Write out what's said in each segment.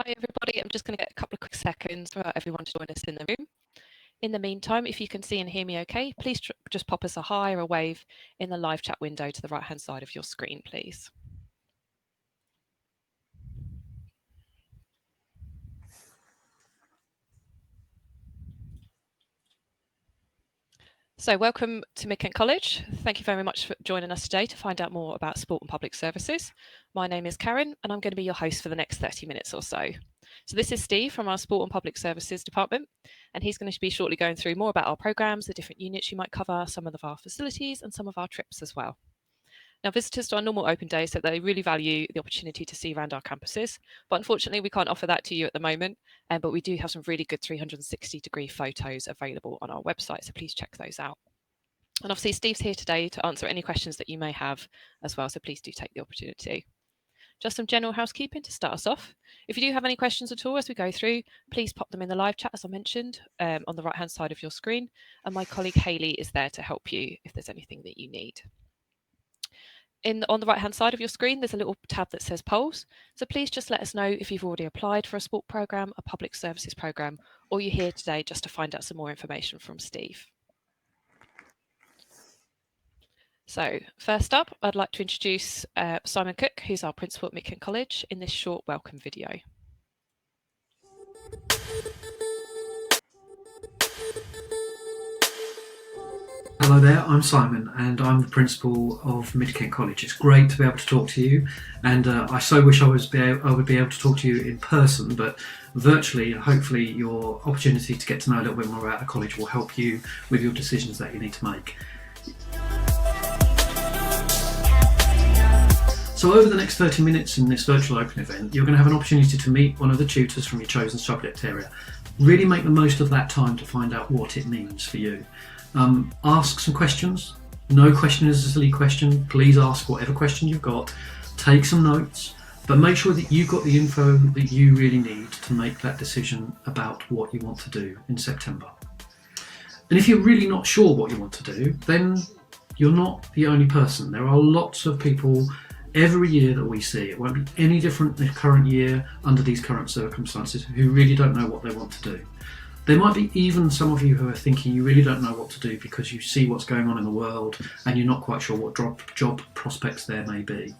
Hi everybody, I'm just going to get a couple of quick seconds for everyone to join us in the room. In the meantime, if you can see and hear me okay, please just pop us a hi or a wave in the live chat window to the right hand side of your screen, please. So welcome to Mid-Kent College. Thank you very much for joining us today to find out more about sport and public services. My name is Karen and I'm going to be your host for the next 30 minutes or so. So this is Steve from our Sport and Public Services department, and he's going to be shortly going through more about our programmes, the different units you might cover, some of our facilities and some of our trips as well. Now, visitors to our normal open days, so they really value the opportunity to see around our campuses, but unfortunately we can't offer that to you at the moment, but we do have some really good 360-degree photos available on our website, so please check those out. And obviously Steve's here today to answer any questions that you may have as well, so please do take the opportunity. Just some general housekeeping to start us off. If you do have any questions at all as we go through, please pop them in the live chat, as I mentioned, on the right-hand side of your screen, and my colleague Hayley is there to help you if there's anything that you need. On the right-hand side of your screen, there's a little tab that says polls. So please just let us know if you've already applied for a sport programme, a public services programme, or you're here today just to find out some more information from Steve. So first up, I'd like to introduce Simon Cook, who's our principal at Mid-Kent College, in this short welcome video. Hello there, I'm Simon and I'm the principal of Mid-Kent College. It's great to be able to talk to you, and I so wish I would be able to talk to you in person, but virtually, hopefully your opportunity to get to know a little bit more about the college will help you with your decisions that you need to make. So over the next 30 minutes in this virtual open event, you're going to have an opportunity to meet one of the tutors from your chosen subject area. Really make the most of that time to find out what it means for you. Ask some questions. No question is a silly question. Please ask whatever question you've got. Take some notes, but make sure that you've got the info that you really need to make that decision about what you want to do in September. And if you're really not sure what you want to do, then you're not the only person. There are lots of people every year that we see. It won't be any different the current year under these current circumstances who really don't know what they want to do. There might be even some of you who are thinking you really don't know what to do because you see what's going on in the world and you're not quite sure what job prospects there may be.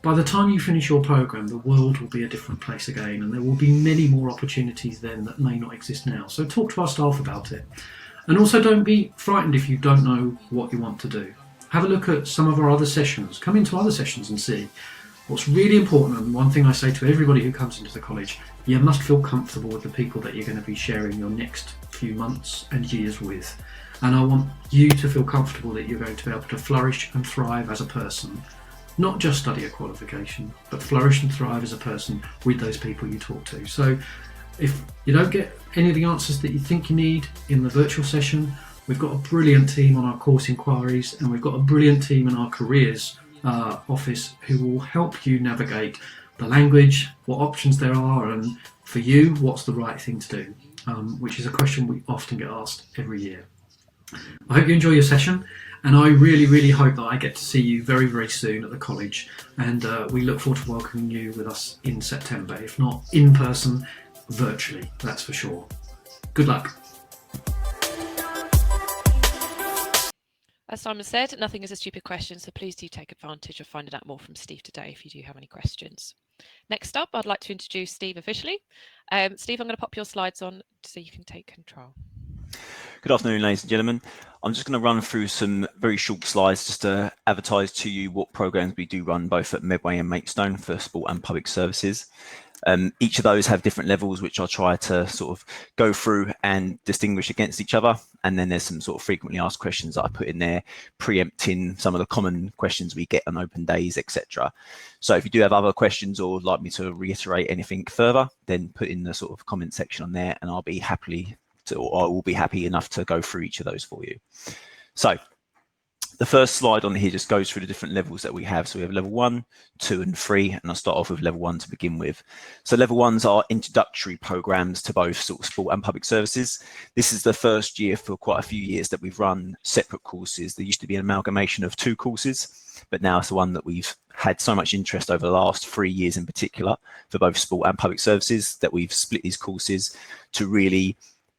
By the time you finish your programme, the world will be a different place again, and there will be many more opportunities then that may not exist now. So talk to our staff about it. And also don't be frightened if you don't know what you want to do. Have a look at some of our other sessions. Come into other sessions and see. What's really important, and one thing I say to everybody who comes into the college, you must feel comfortable with the people that you're going to be sharing your next few months and years with. And I want you to feel comfortable that you're going to be able to flourish and thrive as a person. Not just study a qualification, but flourish and thrive as a person with those people you talk to. So if you don't get any of the answers that you think you need in the virtual session, we've got a brilliant team on our course inquiries, and we've got a brilliant team in our careers office who will help you navigate the language, what options there are, and for you, what's the right thing to do, which is a question we often get asked every year. I hope you enjoy your session, and I really, really hope that I get to see you very, very soon at the college, and we look forward to welcoming you with us in September, if not in person, virtually, that's for sure. Good luck. As Simon said, nothing is a stupid question, so please do take advantage of finding out more from Steve today if you do have any questions. Next up, I'd like to introduce Steve officially. Steve, I'm going to pop your slides on so you can take control. Good afternoon, ladies and gentlemen. I'm just going to run through some very short slides just to advertise to you what programs we do run both at Medway and Maidstone for sport and public services. Each of those have different levels, which I'll try to sort of go through and distinguish against each other. And then there's some sort of frequently asked questions that I put in there, preempting some of the common questions we get on open days, etc. So if you do have other questions or would like me to reiterate anything further, then put in the sort of comment section on there, and I'll be happy enough to go through each of those for you. So The first slide on here just goes through the different levels that we have. So we have level 1, 2 and 3, and I'll start off with level 1 to begin with. So level 1s are introductory programs to both sort of sport and public services. This is the first year for quite a few years that we've run separate courses. There used to be an amalgamation of 2 courses, but now it's the one that we've had so much interest over the last 3 years in particular for both sport and public services that we've split these courses to really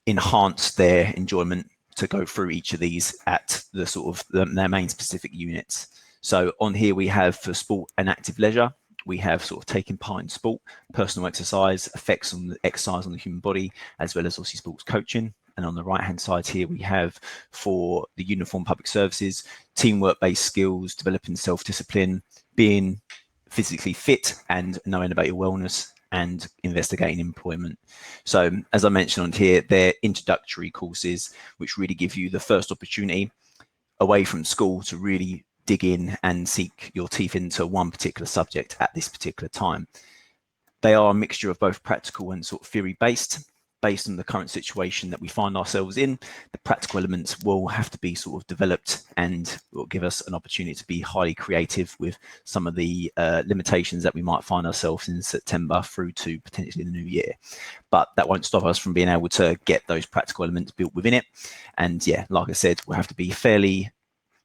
enhance their enjoyment to go through each of these at the sort of their main specific units. So on here we have for sport and active leisure, we have sort of taking part in sport, personal exercise, effects on the exercise on the human body, as well as obviously sports coaching. And on the right hand side here, we have for the uniform public services, teamwork based skills, developing self-discipline, being physically fit and knowing about your wellness, and investigating employment. So as I mentioned on here, they're introductory courses, which really give you the first opportunity away from school to really dig in and sink your teeth into one particular subject at this particular time. They are a mixture of both practical and sort of theory based on the current situation that we find ourselves in. The practical elements will have to be sort of developed and will give us an opportunity to be highly creative with some of the limitations that we might find ourselves in September through to potentially the new year. But that won't stop us from being able to get those practical elements built within it. And yeah, like I said, we'll have to be fairly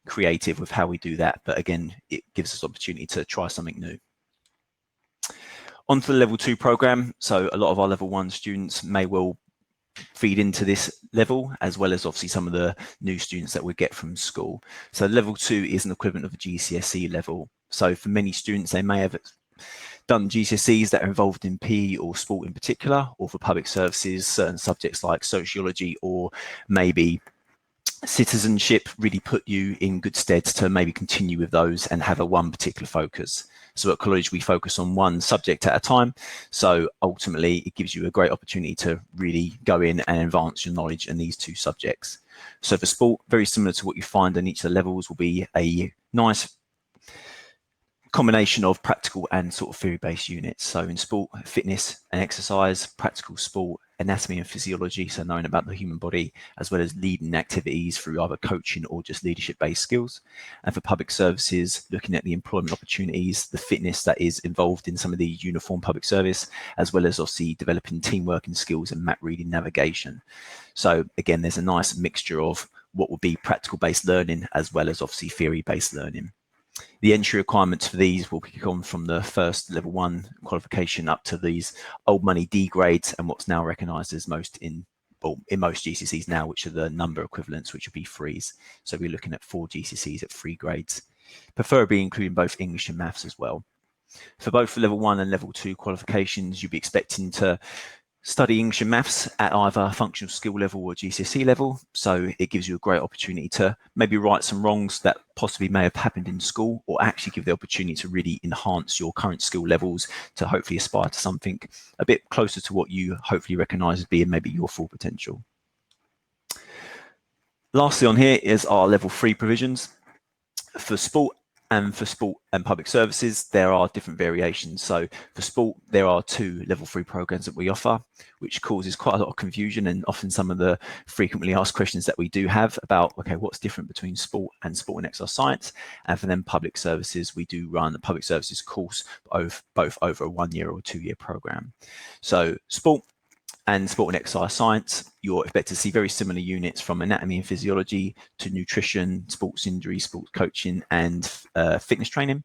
creative with how we do that. But again, it gives us opportunity to try something new. On to the level 2 program. So a lot of our level 1 students may well feed into this level, as well as obviously some of the new students that we get from school. So level 2 is an equivalent of a GCSE level. So for many students, they may have done GCSEs that are involved in PE or sport in particular, or for public services, certain subjects like sociology or maybe citizenship really put you in good stead to maybe continue with those and have a one particular focus. So at college, we focus on one subject at a time. So ultimately, it gives you a great opportunity to really go in and advance your knowledge in these 2 subjects. So for sport, very similar to what you find in each of the levels, will be a nice combination of practical and sort of theory-based units. So in sport, fitness and exercise, practical sport, anatomy and physiology, so knowing about the human body, as well as leading activities through either coaching or just leadership-based skills. And for public services, looking at the employment opportunities, the fitness that is involved in some of the uniform public service, as well as obviously developing teamwork and skills and map reading navigation. So again, there's a nice mixture of what would be practical-based learning, as well as obviously theory-based learning. The entry requirements for these will kick on from the first level 1 qualification up to these old money D grades and what's now recognised as most in most GCSEs now, which are the number equivalents, which will be 3s. So we're looking at 4 GCSEs at 3 grades, preferably including both English and maths as well. For both level 1 and level 2 qualifications, you'll be expecting to study English and maths at either functional skill level or GCSE level. So it gives you a great opportunity to maybe right some wrongs that possibly may have happened in school, or actually give the opportunity to really enhance your current skill levels to hopefully aspire to something a bit closer to what you hopefully recognise as being maybe your full potential. Lastly on here is our level 3 provisions. For sport and public services, there are different variations. So for sport, there are 2 level 3 programs that we offer, which causes quite a lot of confusion and often some of the frequently asked questions that we do have about, okay, what's different between sport and exercise science? And for them public services, we do run the public services course both over a 1-year or 2-year program. So sport and exercise science, you're expected to see very similar units from anatomy and physiology to nutrition, sports injury, sports coaching, and fitness training.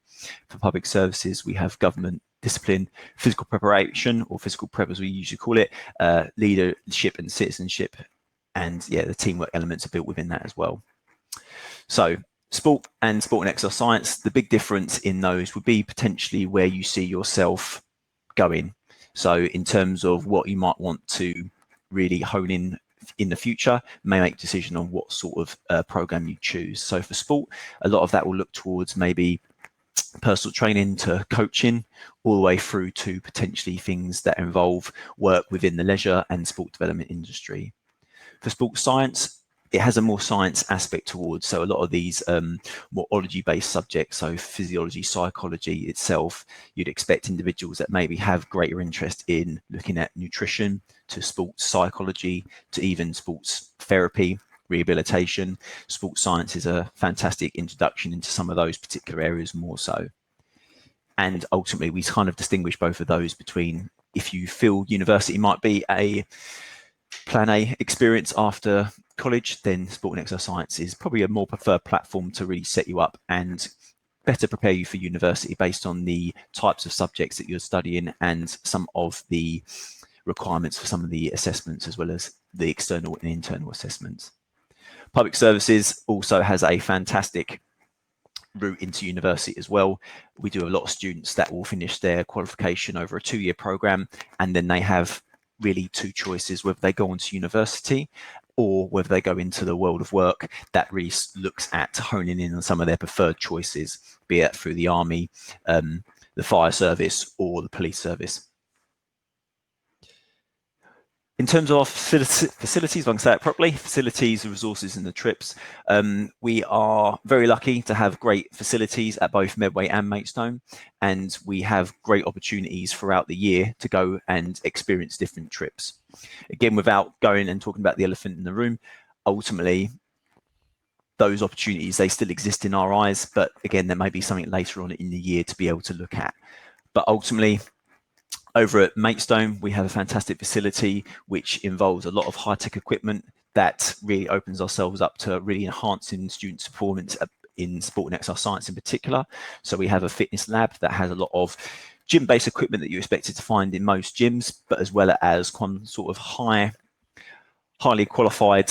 For public services, we have government discipline, physical preparation, or physical prep as we usually call it, leadership and citizenship, and yeah, the teamwork elements are built within that as well. So sport and exercise science, the big difference in those would be potentially where you see yourself going. So in terms of what you might want to really hone in the future, may make a decision on what sort of program you choose. So for sport, a lot of that will look towards maybe personal training to coaching, all the way through to potentially things that involve work within the leisure and sport development industry. For sports science, it has a more science aspect towards, so a lot of these more ology-based subjects, so physiology, psychology itself, you'd expect individuals that maybe have greater interest in looking at nutrition, to sports psychology, to even sports therapy, rehabilitation. Sports science is a fantastic introduction into some of those particular areas more so. And ultimately, we kind of distinguish both of those between, if you feel university might be a plan A experience after college, then sport and exercise science is probably a more preferred platform to really set you up and better prepare you for university based on the types of subjects that you're studying and some of the requirements for some of the assessments, as well as the external and internal assessments. Public services also has a fantastic route into university as well. We do a lot of students that will finish their qualification over a 2-year program, and then they have really 2 choices, whether they go on to university or whether they go into the world of work. That really looks at honing in on some of their preferred choices, be it through the army, the fire service, or the police service. In terms of our facilities, if I can say it properly, facilities, resources and the trips, we are very lucky to have great facilities at both Medway and Maidstone, and we have great opportunities throughout the year to go and experience different trips. Again, without going and talking about the elephant in the room, ultimately, those opportunities, they still exist in our eyes, but again, there may be something later on in the year to be able to look at. But ultimately, over at Maidstone, we have a fantastic facility which involves a lot of high-tech equipment that really opens ourselves up to really enhancing students' performance in sport and exercise science in particular. So we have a fitness lab that has a lot of gym-based equipment that you're expected to find in most gyms, but as well as sort of highly qualified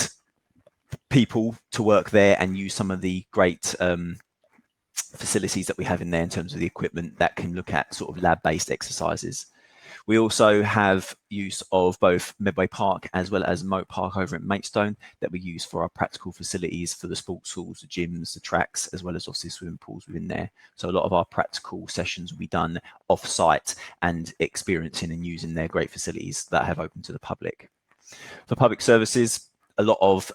people to work there and use some of the great facilities that we have in there in terms of the equipment that can look at sort of lab-based exercises. We also have use of both Medway Park as well as Moat Park over at Maidstone that we use for our practical facilities for the sports halls, the gyms, the tracks, as well as obviously swimming pools within there. So a lot of our practical sessions will be done off-site and experiencing and using their great facilities that have opened to the public. For public services, a lot of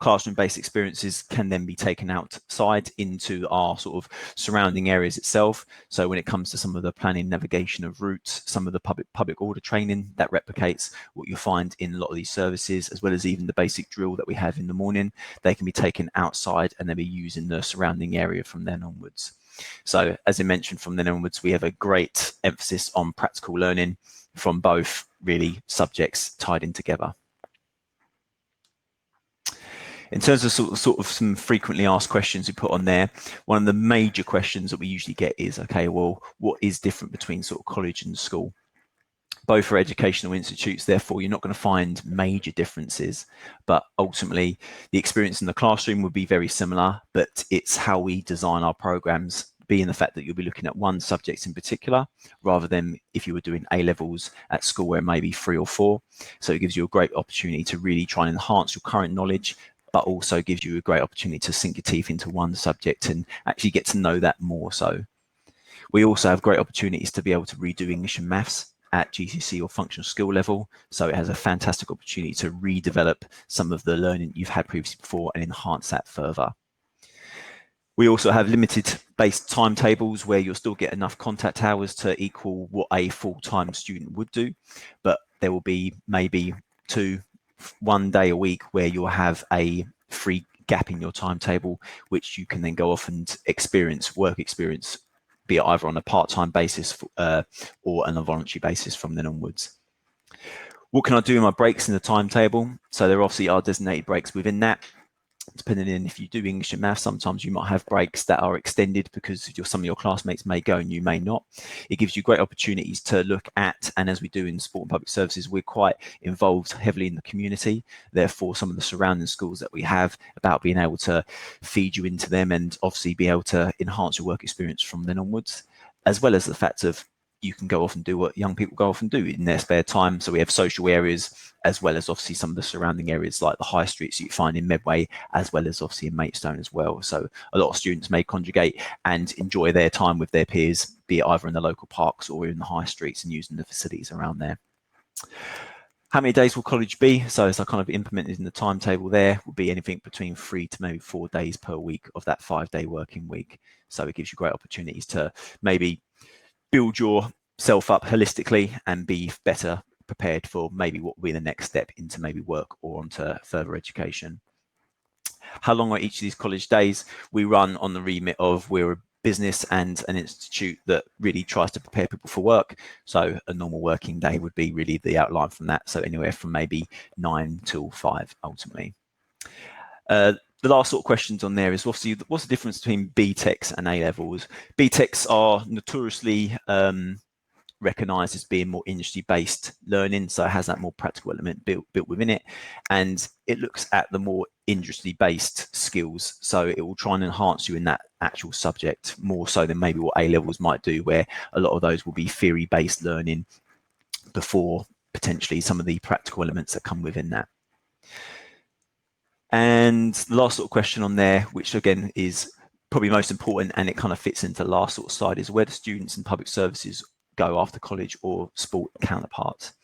classroom-based experiences can then be taken outside into our sort of surrounding areas itself. So when it comes to some of the planning, navigation of routes, some of the public order training that replicates what you'll find in a lot of these services, as well as even the basic drill that we have in the morning, they can be taken outside and they'll be used in the surrounding area from then onwards. So as I mentioned, from then onwards, we have a great emphasis on practical learning from both really subjects tied in together. In terms of sort of some frequently asked questions we put on there, one of the major questions that we usually get is, okay, well, what is different between sort of college and school? Both are educational institutes, therefore you're not going to find major differences, but ultimately the experience in the classroom would be very similar, but it's how we design our programs, being the fact that you'll be looking at one subject in particular, rather than if you were doing A-levels at school where maybe 3 or 4. So it gives you a great opportunity to really try and enhance your current knowledge, but also gives you a great opportunity to sink your teeth into one subject and actually get to know that more so. We also have great opportunities to be able to redo English and maths at GCSE or functional skill level. So it has a fantastic opportunity to redevelop some of the learning you've had previously before and enhance that further. We also have limited based timetables where you'll still get enough contact hours to equal what a full-time student would do, but there will be maybe 1 day a week where you'll have a free gap in your timetable, which you can then go off and work experience, be it either on a part-time basis or on a voluntary basis from then onwards. What can I do in my breaks in the timetable? So there obviously are designated breaks within that. Depending on if you do English and maths, sometimes you might have breaks that are extended because some of your classmates may go and you may not. It gives you great opportunities to look at, and as we do in sport and public services, we're quite involved heavily in the community. Therefore, some of the surrounding schools that we have, about being able to feed you into them and obviously be able to enhance your work experience from then onwards, as well as the fact of you can go off and do what young people go off and do in their spare time. So we have social areas, as well as obviously some of the surrounding areas like the high streets you find in Medway, as well as obviously in Maidstone as well. So a lot of students may conjugate and enjoy their time with their peers, be it either in the local parks or in the high streets and using the facilities around there. How many days will college be? So as I kind of implemented in the timetable there, will be anything between 3 to maybe 4 days per week of that 5-day working week. So it gives you great opportunities to maybe build yourself up holistically and be better prepared for maybe what will be the next step into maybe work or onto further education. How long are each of these college days? We run on the remit of we're a business and an institute that really tries to prepare people for work. So a normal working day would be really the outline from that. So anywhere from maybe 9 till 5 ultimately. The last sort of questions on there is obviously what's the difference between BTECs and A-levels? BTECs are notoriously recognised as being more industry-based learning, so it has that more practical element built within it, and it looks at the more industry-based skills, so it will try and enhance you in that actual subject more so than maybe what A-levels might do, where a lot of those will be theory-based learning before potentially some of the practical elements that come within that. And the last sort of question on there, which again is probably most important, and it kind of fits into the last sort of slide, is where do students in public services go after college or sport counterparts?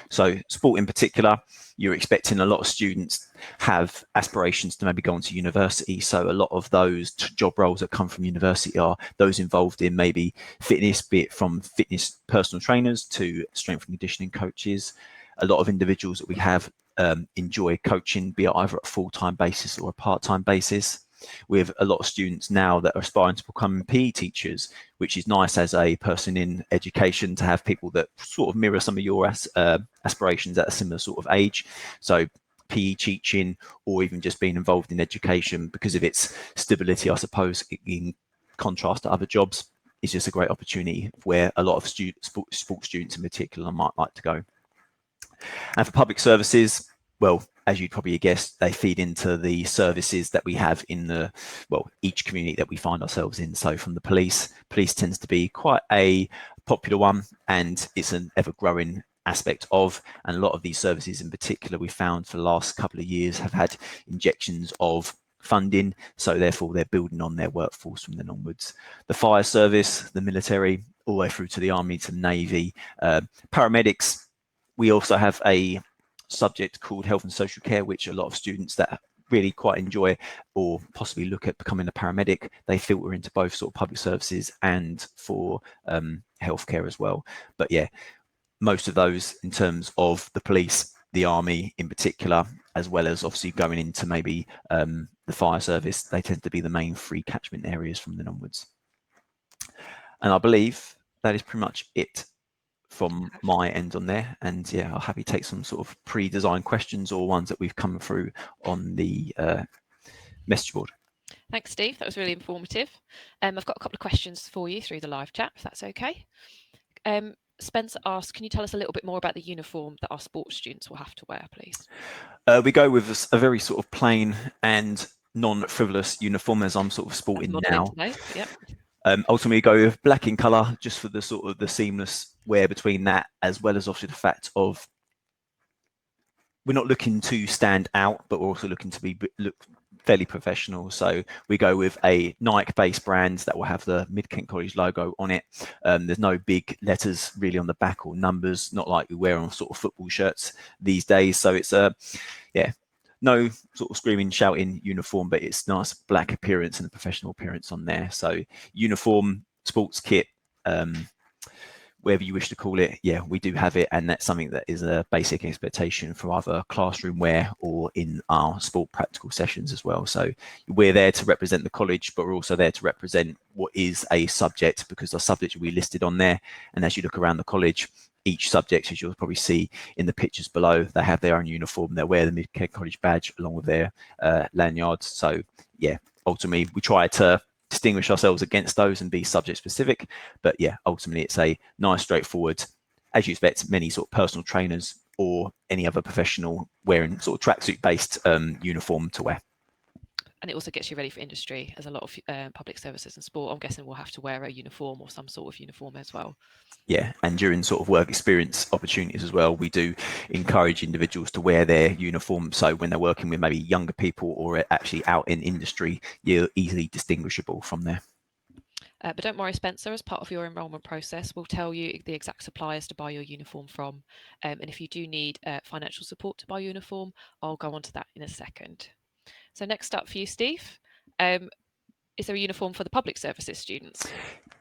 So sport in particular, you're expecting a lot of students have aspirations to maybe go on to university. So a lot of those job roles that come from university are those involved in maybe fitness, be it from fitness personal trainers to strength and conditioning coaches. A lot of individuals that we have enjoy coaching, be it either at a full-time basis or a part-time basis. We have a lot of students now that are aspiring to become PE teachers, which is nice as a person in education to have people that sort of mirror some of your aspirations at a similar sort of age. So PE teaching, or even just being involved in education because of its stability, I suppose, in contrast to other jobs, is just a great opportunity where a lot of sports students in particular might like to go. And for public services, well, as you'd probably guess, they feed into the services that we have in the, well, each community that we find ourselves in. So from the police tends to be quite a popular one, and it's an ever-growing aspect of, and a lot of these services in particular we found for the last couple of years have had injections of funding, so therefore they're building on their workforce from then onwards. The fire service, the military, all the way through to the army, to the navy, paramedics. We also have a subject called health and social care, which a lot of students that really quite enjoy or possibly look at becoming a paramedic, they filter into both sort of public services and for healthcare as well. But yeah, most of those in terms of the police, the army in particular, as well as obviously going into maybe the fire service, they tend to be the main three catchment areas from then onwards. And I believe that is pretty much it from my end on there. And yeah, I'll happy to take some sort of pre-designed questions or ones that we've come through on the message board. Thanks, Steve. That was really informative. I've got a couple of questions for you through the live chat, if that's okay. Spencer asks, can you tell us a little bit more about the uniform that our sports students will have to wear, please? We go with a very sort of plain and non-frivolous uniform, as I'm sort of sporting now. Yep. Ultimately, go with black in colour, just for the sort of the seamless wear between that, as well as obviously the fact of we're not looking to stand out, but we're also looking to look fairly professional. So we go with a Nike-based brand that will have the Mid-Kent College logo on it. There's no big letters really on the back or numbers, not like we wear on sort of football shirts these days. So it's no sort of screaming, shouting uniform, but it's nice black appearance and a professional appearance on there. So uniform, sports kit, whatever you wish to call it, yeah, we do have it, and that's something that is a basic expectation for either classroom wear or in our sport practical sessions as well. So we're there to represent the college, but we're also there to represent what is a subject, because the subject will be listed on there. And as you look around the college, each subject, as you'll probably see in the pictures below, they have their own uniform. They wear the Mid-Kent College badge along with their lanyards. So yeah, ultimately we try to distinguish ourselves against those and be subject specific. But yeah, ultimately it's a nice, straightforward, as you expect, many sort of personal trainers or any other professional wearing sort of tracksuit based uniform to wear. And it also gets you ready for industry, as a lot of public services and sport, I'm guessing, will have to wear a uniform or some sort of uniform as well. Yeah, and during sort of work experience opportunities as well, we do encourage individuals to wear their uniform. So when they're working with maybe younger people or actually out in industry, you're easily distinguishable from there. But don't worry, Spencer, as part of your enrolment process, we'll tell you the exact suppliers to buy your uniform from. And if you do need financial support to buy uniform, I'll go on to that in a second. So next up for you, Steve, is there a uniform for the public services students?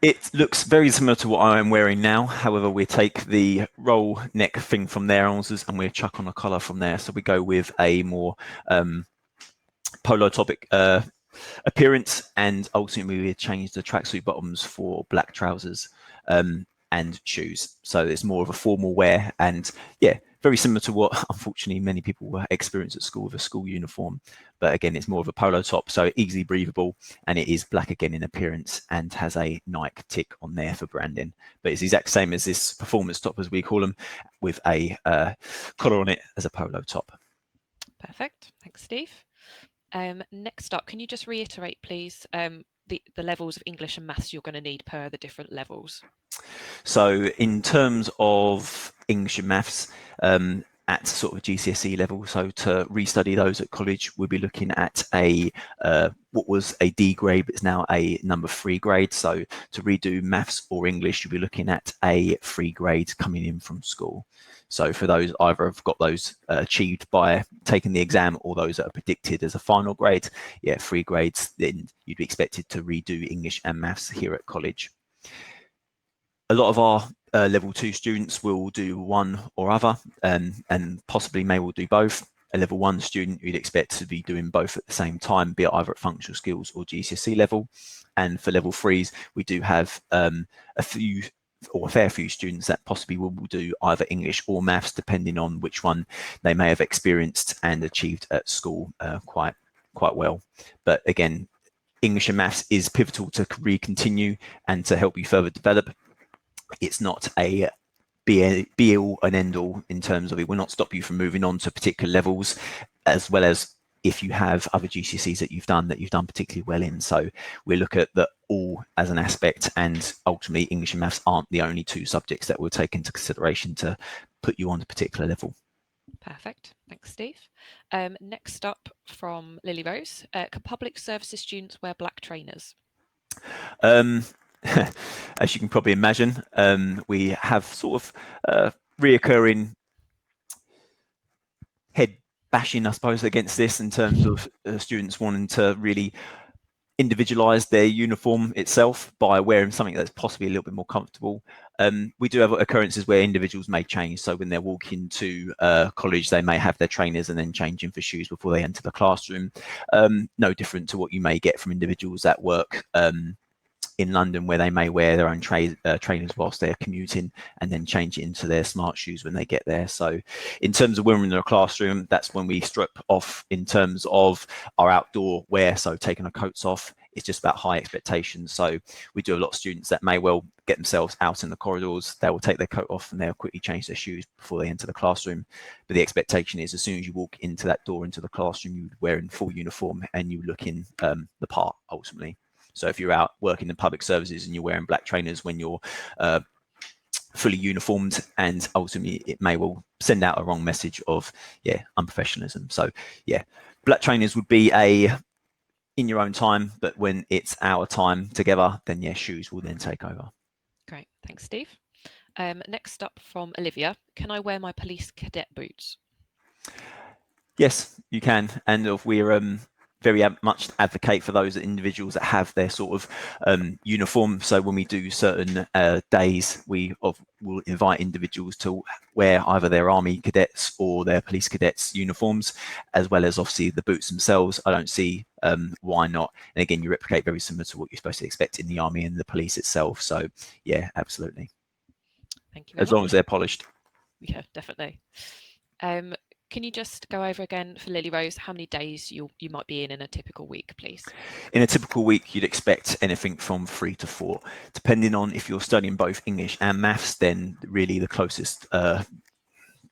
It looks very similar to what I am wearing now. However, we take the roll neck thing from their answers and we chuck on a collar from there. So we go with a more polo topic appearance, and ultimately we changed the tracksuit bottoms for black trousers and shoes. So it's more of a formal wear, and yeah, very similar to what unfortunately many people experience at school with a school uniform. But again, it's more of a polo top, so easily breathable, and it is black again in appearance and has a Nike tick on there for branding. But it's the exact same as this performance top, as we call them, with a collar on it as a polo top. Perfect. Thanks, Steve. Next up, can you just reiterate, please, the levels of English and maths you're going to need per the different levels? So in terms of English and maths, at sort of GCSE level, so to restudy those at college, we'll be looking at a what was a D grade, but it's now a number 3 grade. So to redo maths or English, you'll be looking at a 3 grade coming in from school. So for those, either have got those achieved by taking the exam, or those that are predicted as a final grade, yeah, 3 grades, then you'd be expected to redo English and maths here at college. A lot of our level 2 students will do one or other, and possibly may well do both. A level 1 student you'd expect to be doing both at the same time, be it either at functional skills or GCSE level. And for level 3s, we do have a few or a fair few students that possibly will do either English or maths, depending on which one they may have experienced and achieved at school quite well. But again, English and maths is pivotal to continue and to help you further develop. It's not a be all and end all in terms of it will not stop you from moving on to particular levels, as well as if you have other GCSEs that you've done particularly well in. So we look at that all as an aspect, and ultimately English and maths aren't the only 2 subjects that we'll take into consideration to put you on a particular level. Perfect. Thanks, Steve. Next up from Lily Rose, can public services students wear black trainers? As you can probably imagine, we have sort of reoccurring head bashing, I suppose, against this in terms of students wanting to really individualize their uniform itself by wearing something that's possibly a little bit more comfortable. We do have occurrences where individuals may change. So when they're walking to college, they may have their trainers and then changing for shoes before they enter the classroom. No different to what you may get from individuals that work in London, where they may wear their own trainers whilst they're commuting and then change it into their smart shoes when they get there. So in terms of when we're in the classroom, that's when we strip off in terms of our outdoor wear. So taking our coats off, it's just about high expectations. So we do have a lot of students that may well get themselves out in the corridors. They will take their coat off and they'll quickly change their shoes before they enter the classroom. But the expectation is as soon as you walk into that door into the classroom, you're wearing full uniform and you look in the part ultimately. So if you're out working in public services and you're wearing black trainers when you're fully uniformed, and ultimately it may well send out a wrong message of unprofessionalism. So black trainers would be in your own time, but when it's our time together, then shoes will then take over. Great, thanks, Steve. Next up from Olivia, can I wear my police cadet boots? Yes, you can, and if we're very much advocate for those individuals that have their sort of uniform. So when we do certain days, we will invite individuals to wear either their army cadets or their police cadets uniforms, as well as obviously the boots themselves. I don't see why not. And again, you replicate very similar to what you're supposed to expect in the army and the police itself. So yeah, absolutely. Thank you very much. As long as they're polished. Yeah, definitely. Can you just go over again for Lily Rose how many days you might be in a typical week, please? In a typical week, you'd expect anything from 3 to 4. Depending on if you're studying both English and maths, then really the closest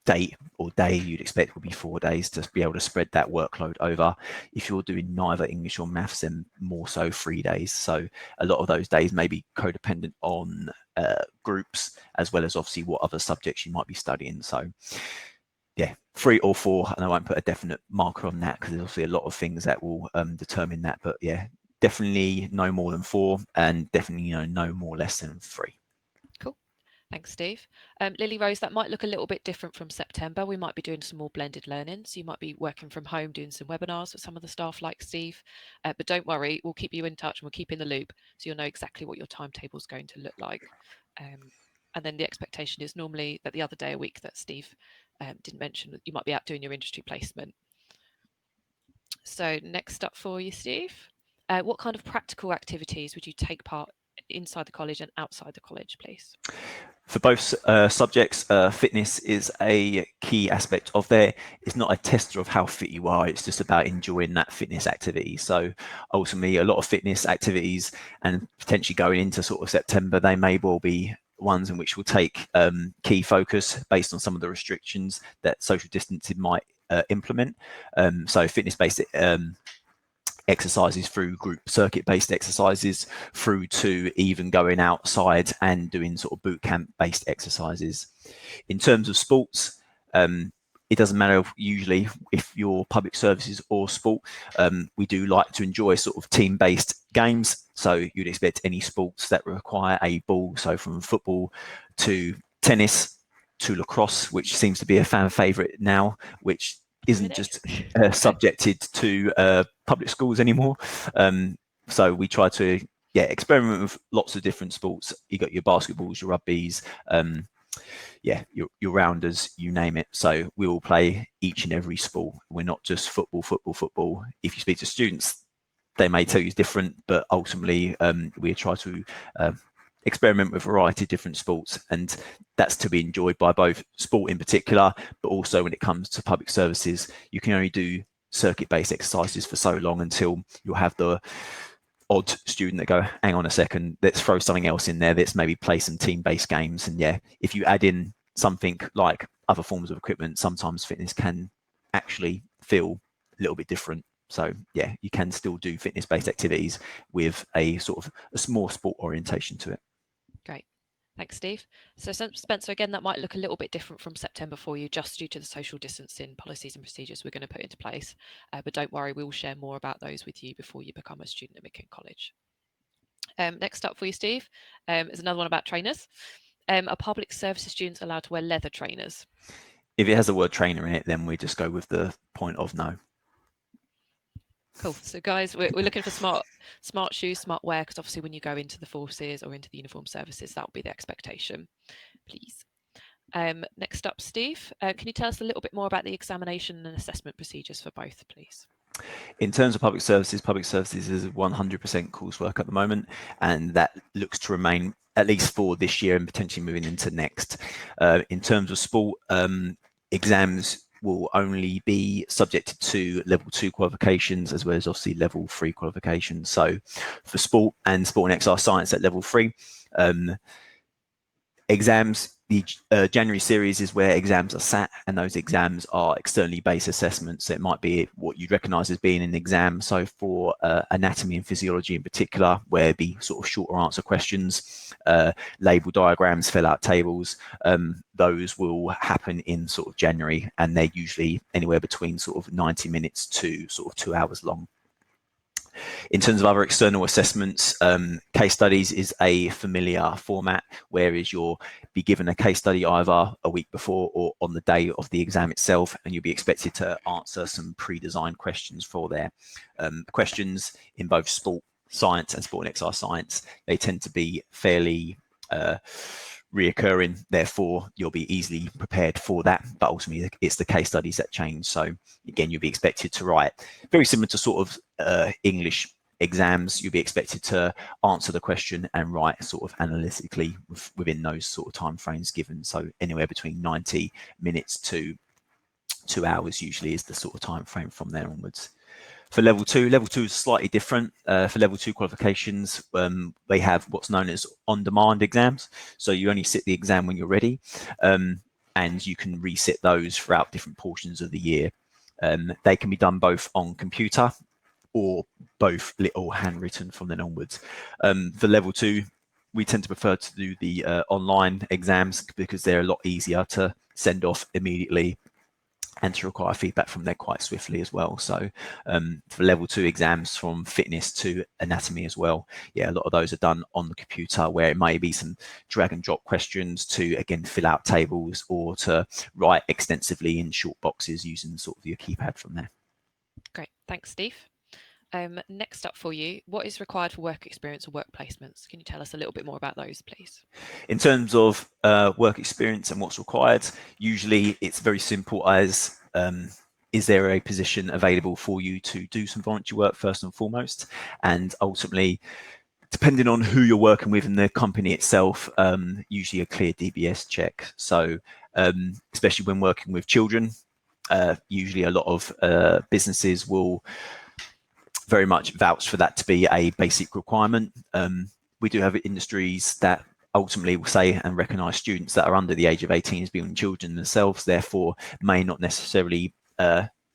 date or day you'd expect will be 4 days to be able to spread that workload over. If you're doing neither English or maths, then more so 3 days. So a lot of those days may be codependent on groups, as well as obviously what other subjects you might be studying. So yeah, 3 or 4, and I won't put a definite marker on that because there's obviously a lot of things that will determine that. But yeah, definitely no more than 4, and definitely no more less than 3. Cool. Thanks, Steve. Lily Rose, that might look a little bit different from September. We might be doing some more blended learning. So you might be working from home, doing some webinars with some of the staff like Steve. But don't worry, we'll keep you in touch and we'll keep in the loop so you'll know exactly what your timetable is going to look like. And then the expectation is normally that the other day a week that Steve didn't mention, you might be out doing your industry placement. So next up for you, Steve, what kind of practical activities would you take part inside the college and outside the college, please? For both subjects, fitness is a key aspect of there. It's not a tester of how fit you are, it's just about enjoying that fitness activity. So ultimately, a lot of fitness activities, and potentially going into sort of September, they may well be ones in which we'll take key focus based on some of the restrictions that social distancing might implement. So fitness-based exercises through group circuit-based exercises through to even going outside and doing sort of boot camp-based exercises. In terms of sports, it doesn't matter usually if you're public services or sport. We do like to enjoy sort of team-based games. So you'd expect any sports that require a ball. So from football to tennis to lacrosse, which seems to be a fan favorite now, which isn't just subjected to public schools anymore. So we try to experiment with lots of different sports. You got your basketballs, your rugbies, your rounders, you name it. So we will play each and every sport. We're not just football. If you speak to students, they may tell you it's different, but ultimately we try to experiment with a variety of different sports, and that's to be enjoyed by both sport in particular, but also when it comes to public services, you can only do circuit-based exercises for so long until you'll have the odd student that go, hang on a second, let's throw something else in there, let's maybe play some team-based games. And if you add in something like other forms of equipment, sometimes fitness can actually feel a little bit different. So you can still do fitness-based activities with a sort of a small sport orientation to it. Great. Thanks, Steve. So Spencer, again, that might look a little bit different from September for you, just due to the social distancing policies and procedures we're going to put into place. But don't worry, we will share more about those with you before you become a student at Midland College. Next up for you, Steve, is another one about trainers. Are public services students allowed to wear leather trainers? If it has the word trainer in it, then we just go with the point of no. Cool. So guys, we're looking for smart shoes, smart wear, because obviously when you go into the forces or into the uniform services, that will be the expectation, please. Next up, Steve, can you tell us a little bit more about the examination and assessment procedures for both, please? In terms of public services is 100% coursework at the moment, and that looks to remain at least for this year and potentially moving into next. In terms of sport, exams will only be subjected to level 2 qualifications, as well as obviously level 3 qualifications. So for sport and exercise science at level 3, exams, the January series is where exams are sat, and those exams are externally based assessments. So it might be what you'd recognise as being an exam. So for anatomy and physiology in particular, where it'd be sort of shorter answer questions, label diagrams, fill out tables, those will happen in sort of January, and they're usually anywhere between sort of 90 minutes to sort of 2 hours long. In terms of other external assessments, case studies is a familiar format, whereas you'll be given a case study either a week before or on the day of the exam itself, and you'll be expected to answer some pre-designed questions for there. Questions in both sport science and sport and exercise science, they tend to be fairly reoccurring, therefore you'll be easily prepared for that, but ultimately it's the case studies that change. So again, you'll be expected to write very similar to sort of English exams. You'll be expected to answer the question and write sort of analytically within those sort of time frames given. So anywhere between 90 minutes to 2 hours usually is the sort of time frame from there onwards. For level 2 is slightly different. For level 2 qualifications, they have what's known as on-demand exams. So you only sit the exam when you're ready, and you can resit those throughout different portions of the year. They can be done both on computer or both lit or handwritten from then onwards. For level 2, we tend to prefer to do the online exams because they're a lot easier to send off immediately and to require feedback from there quite swiftly as well. So for level 2 exams, from fitness to anatomy as well, a lot of those are done on the computer, where it may be some drag and drop questions to again fill out tables or to write extensively in short boxes using sort of your keypad from there. Great, thanks, Steve. Next up for you, what is required for work experience or work placements? Can you tell us a little bit more about those, please? In terms of work experience and what's required, usually it's very simple as is there a position available for you to do some voluntary work first and foremost? And ultimately, depending on who you're working with in the company itself, usually a clear DBS check. So especially when working with children, usually a lot of businesses will very much vouch for that to be a basic requirement. We do have industries that ultimately will say and recognise students that are under the age of 18 as being children themselves, therefore may not necessarily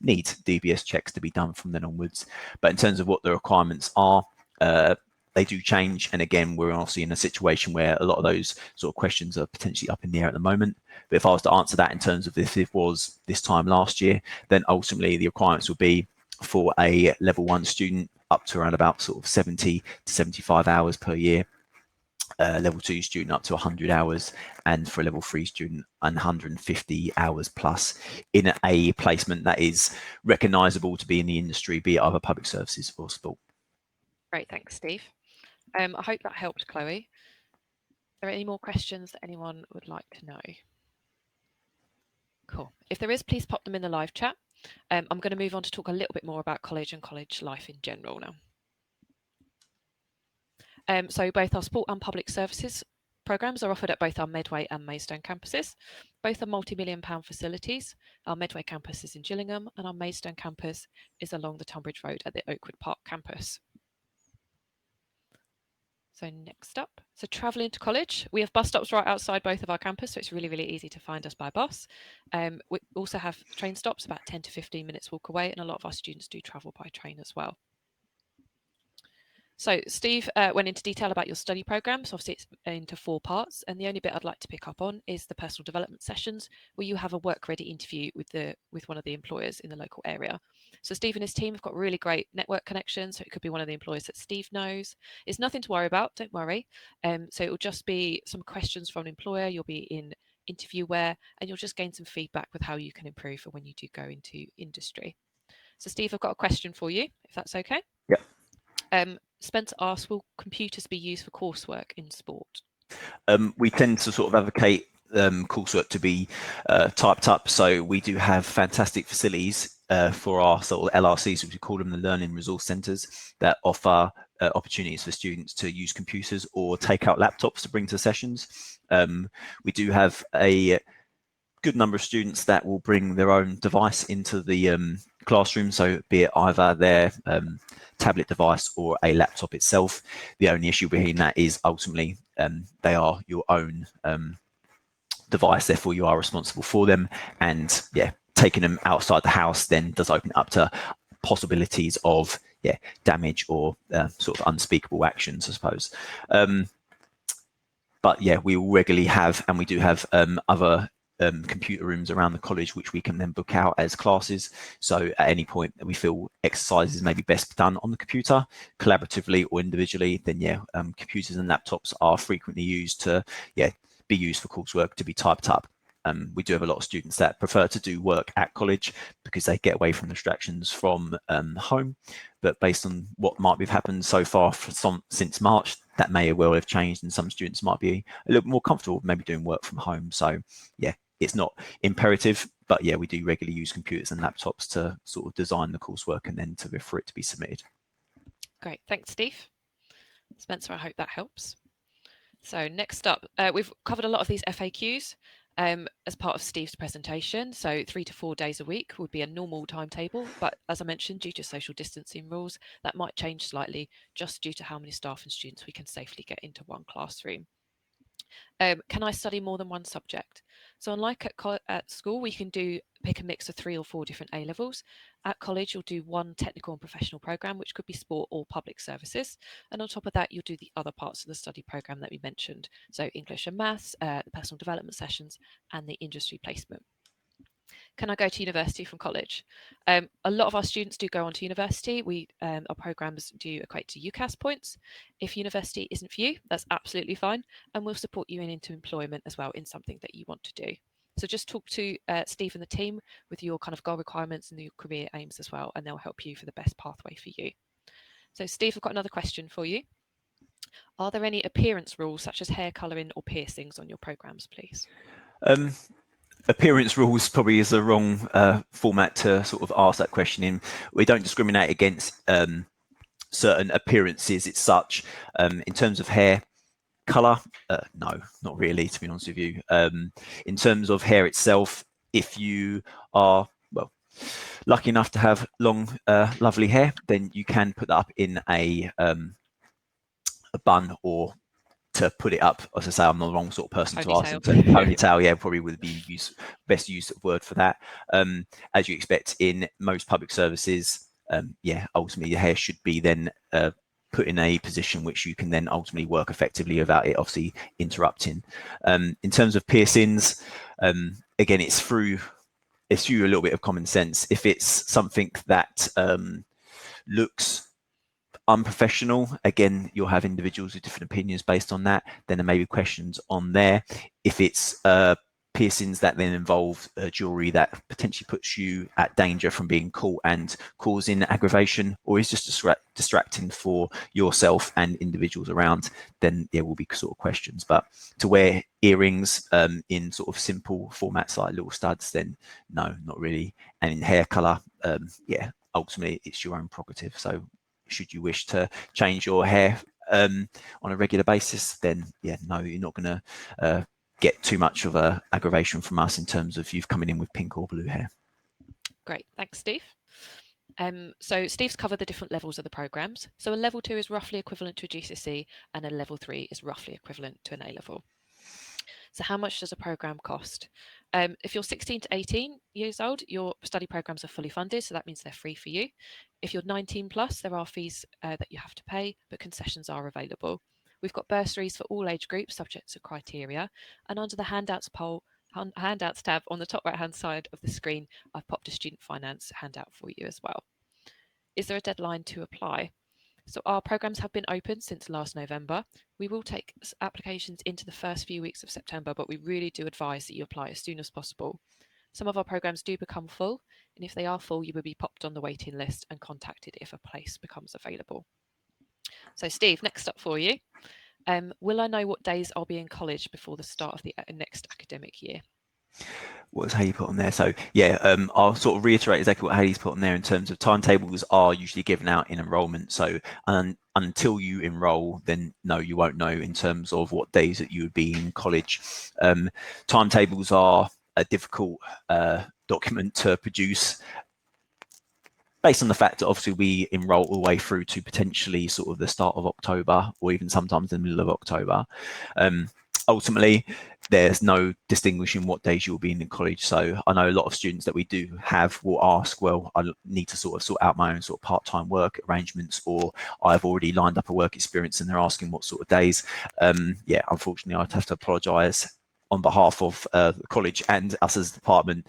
need DBS checks to be done from then onwards. But in terms of what the requirements are, they do change. And again, we're obviously in a situation where a lot of those sort of questions are potentially up in the air at the moment. But if I was to answer that in terms of if it was this time last year, then ultimately the requirements would be for a level 1 student up to around about sort of 70 to 75 hours per year, level 2 student up to 100 hours, and for a level 3 student 150 hours plus in a placement that is recognisable to be in the industry, be it either public services or sport. Great, thanks, Steve. I hope that helped, Chloe. Are there any more questions that anyone would like to know? Cool. If there is, please pop them in the live chat. I'm going to move on to talk a little bit more about college and college life in general now. So both our sport and public services programmes are offered at both our Medway and Maidstone campuses. Both are multi-million-pound facilities. Our Medway campus is in Gillingham and our Maidstone campus is along the Tunbridge Road at the Oakwood Park campus. So next up, so travelling to college. We have bus stops right outside both of our campus, so it's really, really easy to find us by bus. We also have train stops about 10 to 15 minutes walk away, and a lot of our students do travel by train as well. So Steve went into detail about your study programme, so obviously it's into 4 parts, and the only bit I'd like to pick up on is the personal development sessions, where you have a work-ready interview with one of the employers in the local area. So Steve and his team have got really great network connections, so it could be one of the employers that Steve knows. It's nothing to worry about, don't worry. So it will just be some questions from an employer, you'll be in interview wear, and you'll just gain some feedback with how you can improve for when you do go into industry. So Steve, I've got a question for you, if that's okay. Yeah. Spencer asks, will computers be used for coursework in sport? We tend to sort of advocate coursework to be typed up. So we do have fantastic facilities for our sort of LRCs, which we call them the Learning Resource Centres, that offer opportunities for students to use computers or take out laptops to bring to sessions. We do have a good number of students that will bring their own device into the classroom, so be it either their tablet device or a laptop itself. The only issue behind that is ultimately they are your own device, therefore you are responsible for them, and yeah, taking them outside the house then does open up to possibilities of damage or sort of unspeakable actions, I suppose. But yeah, we will regularly have, and we do have other computer rooms around the college which we can then book out as classes. So at any point that we feel exercises may be best done on the computer collaboratively or individually, then computers and laptops are frequently used to be used for coursework to be typed up. We do have a lot of students that prefer to do work at college because they get away from distractions from home. But based on what might have happened so far since March, that may well have changed, and some students might be a little more comfortable maybe doing work from home. So yeah, it's not imperative, but yeah, we do regularly use computers and laptops to sort of design the coursework and then for it to be submitted. Great, thanks, Steve. Spencer, I hope that helps. So next up, we've covered a lot of these FAQs as part of Steve's presentation. So 3 to 4 days a week would be a normal timetable, but as I mentioned, due to social distancing rules, that might change slightly just due to how many staff and students we can safely get into one classroom. Can I study more than one subject? So unlike at school, we can pick a mix of 3 or 4 different A levels. At college, you'll do one technical and professional program, which could be sport or public services. And on top of that, you'll do the other parts of the study program that we mentioned. So English and maths, the personal development sessions, and the industry placement. Can I go to university from college? A lot of our students do go on to university. Our programs do equate to UCAS points. If university isn't for you, that's absolutely fine, and we'll support you into employment as well in something that you want to do. So just talk to Steve and the team with your kind of goal requirements and your career aims as well, and they'll help you for the best pathway for you. So Steve, I've got another question for you. Are there any appearance rules such as hair colouring or piercings on your programs, please? appearance rules probably is the wrong format to sort of ask that question in. We don't discriminate against certain appearances as such. In terms of hair color, no, not really, to be honest with you. In terms of hair itself, if you are, well, lucky enough to have long, lovely hair, then you can put that up in a bun, or to put it up, as I say, I'm not the wrong sort of person to ask. In terms of ponytail, yeah, probably would be best use of word for that. As you expect in most public services, yeah, ultimately your hair should be then put in a position which you can then ultimately work effectively without it obviously interrupting. In terms of piercings, again, it's through a little bit of common sense. If it's something that looks unprofessional, again, you'll have individuals with different opinions based on that. Then there may be questions on there. If it's piercings that then involve jewelry that potentially puts you at danger from being caught and causing aggravation, or is just distracting for yourself and individuals around, then there will be sort of questions. But to wear earrings in sort of simple formats like little studs, then no, not really. And in hair color, yeah, ultimately it's your own prerogative. So should you wish to change your hair on a regular basis, then yeah, no, you're not going to get too much of a aggravation from us in terms of you've coming in with pink or blue hair. Great, thanks, Steve. So Steve's covered the different levels of the programs. So a level 2 is roughly equivalent to a GCSE, and a level 3 is roughly equivalent to an A level. So how much does a program cost? If you're 16 to 18 years old, your study programs are fully funded, so that means they're free for you. If you're 19 plus, there are fees that you have to pay, but concessions are available. We've got bursaries for all age groups, subject to criteria, and under the handouts tab on the top right hand side of the screen, I've popped a student finance handout for you as well. Is there a deadline to apply? So our programs have been open since last November. We will take applications into the first few weeks of September, but we really do advise that you apply as soon as possible. Some of our programs do become full, and if they are full, you will be popped on the waiting list and contacted if a place becomes available. So Steve, next up for you. Will I know what days I'll be in college before the start of the next academic year? What was Haley put on there? So yeah, I'll sort of reiterate exactly what Haley's put on there in terms of timetables are usually given out in enrolment. So until you enroll, then no, you won't know in terms of what days that you would be in college. Timetables are a difficult document to produce, based on the fact that obviously we enroll all the way through to potentially sort of the start of October, or even sometimes in the middle of October. Ultimately, there's no distinguishing what days you'll be in college. So I know a lot of students that we do have will ask, well, I need to sort out my own sort of part-time work arrangements, or I've already lined up a work experience and they're asking what sort of days. Yeah, unfortunately, I'd have to apologise on behalf of the college and us as a department.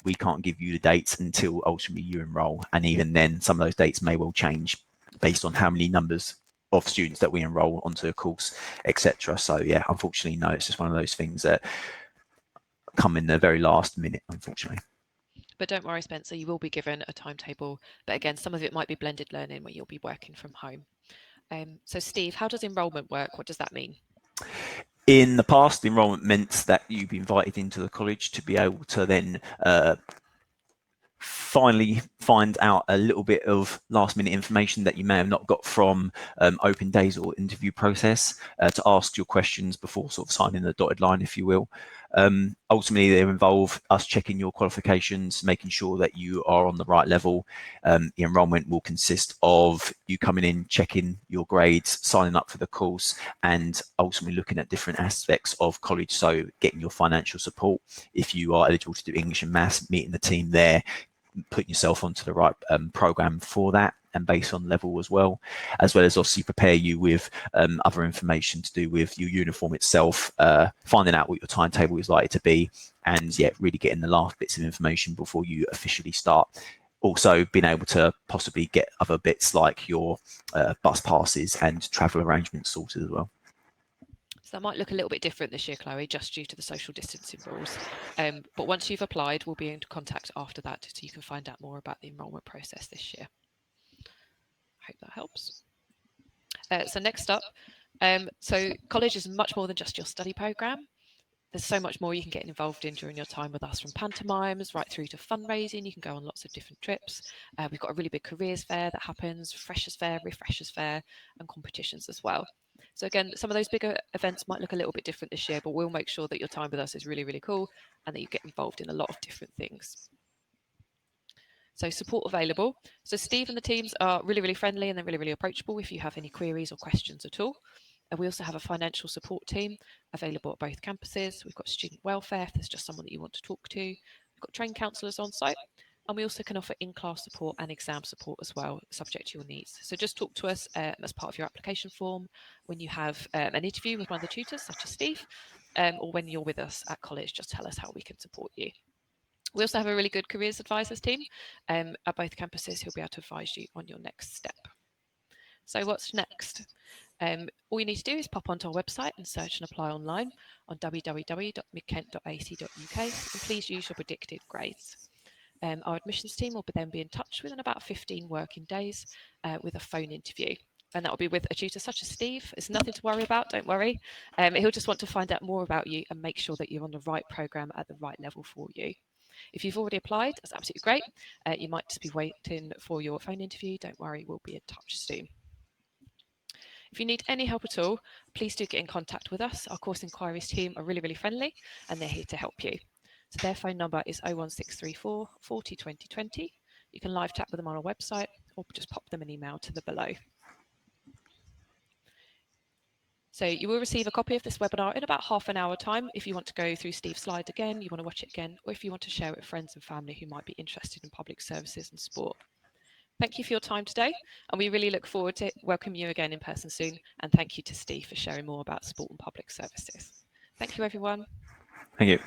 We can't give you the dates until ultimately you enroll. And even then, some of those dates may well change based on how many numbers of students that we enroll onto a course, etc. So yeah, unfortunately, no, it's just one of those things that come in the very last minute, unfortunately. But don't worry, Spencer, you will be given a timetable. But again, some of it might be blended learning where you'll be working from home. So Steve, how does enrolment work? What does that mean? In the past, the enrolment meant that you'd be invited into the college to be able to then finally find out a little bit of last minute information that you may have not got from open days or interview process, to ask your questions before sort of signing the dotted line, if you will. Ultimately, they involve us checking your qualifications, making sure that you are on the right level. The enrolment will consist of you coming in, checking your grades, signing up for the course, and ultimately looking at different aspects of college. So getting your financial support, if you are eligible to do English and maths, meeting the team there, putting yourself onto the right program for that, and based on level as well as obviously prepare you with other information to do with your uniform itself, finding out what your timetable is likely to be, and yeah, really getting the last bits of information before you officially start. Also being able to possibly get other bits like your bus passes and travel arrangements sorted as well. So that might look a little bit different this year, Chloe, just due to the social distancing rules. But once you've applied, we'll be in contact after that so you can find out more about the enrolment process this year. I hope that helps. So next up, so college is much more than just your study program. There's so much more you can get involved in during your time with us, from pantomimes right through to fundraising. You can go on lots of different trips. We've got a really big careers fair that happens, freshers fair, refreshers fair, and competitions as well. So again, some of those bigger events might look a little bit different this year, but we'll make sure that your time with us is really, really cool and that you get involved in a lot of different things. So support available. So Steve and the teams are really, really friendly, and they're really, really approachable if you have any queries or questions at all. And we also have a financial support team available at both campuses. We've got student welfare if there's just someone that you want to talk to. We've got trained counsellors on site. And we also can offer in-class support and exam support as well, subject to your needs. So just talk to us as part of your application form when you have an interview with one of the tutors, such as Steve, or when you're with us at college. Just tell us how we can support you. We also have a really good careers advisors team at both campuses who'll be able to advise you on your next step. So what's next? All you need to do is pop onto our website and search and apply online on www.midkent.ac.uk, and please use your predicted grades. Our admissions team will then be in touch within about 15 working days with a phone interview. And that will be with a tutor such as Steve. It's nothing to worry about, don't worry. He'll just want to find out more about you and make sure that you're on the right programme at the right level for you. If you've already applied, that's absolutely great. You might just be waiting for your phone interview. Don't worry, we'll be in touch soon. If you need any help at all, please do get in contact with us. Our course inquiries team are really, really friendly, and they're here to help you. So their phone number is 01634 40 20 20. You can live chat with them on our website, or just pop them an email to the below. So you will receive a copy of this webinar in about half an hour time if you want to go through Steve's slide again, you want to watch it again, or if you want to share it with friends and family who might be interested in public services and sport. Thank you for your time today, and we really look forward to welcoming you again in person soon. And thank you to Steve for sharing more about sport and public services. Thank you, everyone. Thank you.